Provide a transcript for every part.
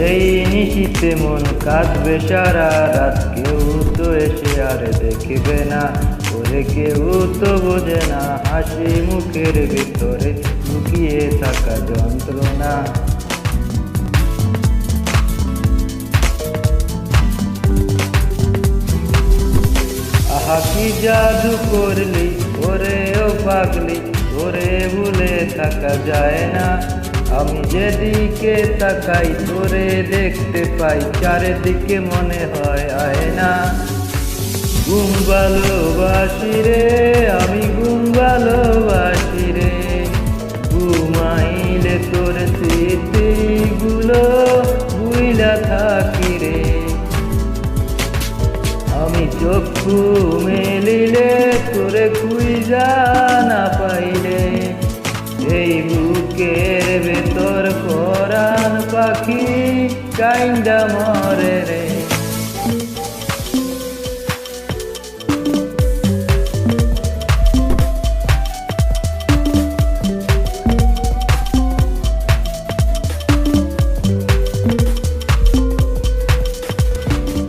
এই নিশীতে মন কাঁদবে সারা রাত, কেউ তো এসে আর দেখবে না, ওরে কেউ তো বোঝে না হাসি মুখের ভিতরে লুকিয়ে থাকা যন্ত্রণা। আহা কি জাদু করলি ওরে ও পাগলি, তোরে ভুলে থাকা যায় না। আমি যেদিকে তাকাই তোরে দেখতে পাই, চারিদিকে মনে হয় আয়না। ঘুম ভালোবাসি রে আমি, ঘুম ভালোবাসি রে, ঘুমাইলে তোর স্মৃতিগুলো ভুইলা থাকি রে। আমি চক্ষু মেলিলে তোরে খুঁজা না পাইলে, এই বুকের ভেতর পরাণ পাখি কাইন্দা মরে রে।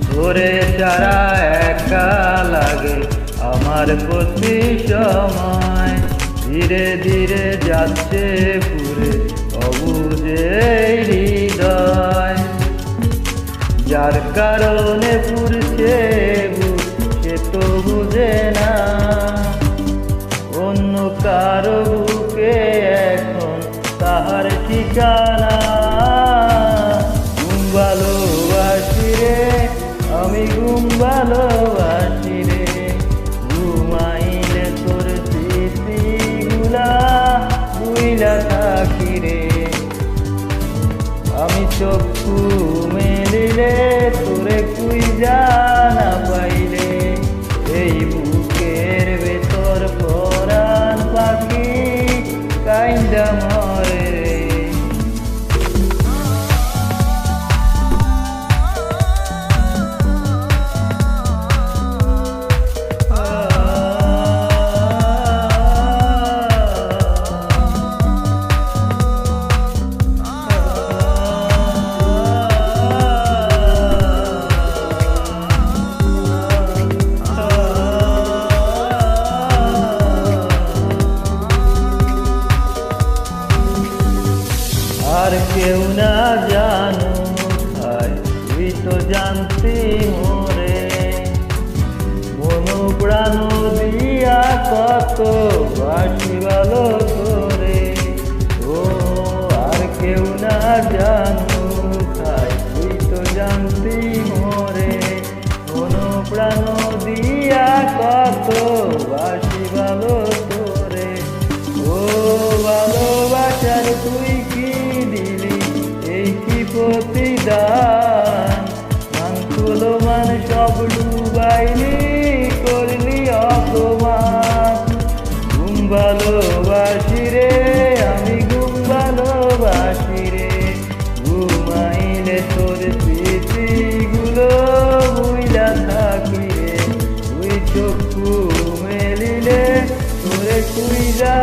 তোরে ছাড়া একা লাগে আমার প্রতি সময়, ধীরে ধীরে যাচ্ছে পুরে অবুঝে হৃদয়। যার কারণে পুরছে বুক সে তো বুঝে না, অন্য কারো বুকে এখন তাহার ঠিকানা। ঘুম ভালোবাসি রে আমি, ঘুম ভালোবাসি রে, ঘুমাইলে তোর স্মৃতিগুলা ভুইলা থাকি রে। আমি চক্ষু মেলিলে তোরে খুঁজা না পাইলে, এই বুকের ভেতর পরাণ পাখি কাইন্দা মরে রে। আর কেউ না জানো ভাই, তুই তো জানতি মোরে, মন প্রাণ দিয়া কত বাসি ভালো তোরে। ও আর কেউ না জানো ভাই, তুই তো জানতি মোরে, মন প্রাণ দিয়া কত বাসি ভালো তোরে। ও ভালোবাসার তুই কি দিলি এই কি প্রতিদান, মান তুলো মান সব ডুবাইলি করলি অপমান। ঘুম ভালোবাসি রে আমি, ঘুম ভালোবাসি রে, ঘুমাইলে তোর স্মৃতিগুলো ভুইলা থাকি রে। তুই চক্ষু মেলিলে তোরে খুঁজা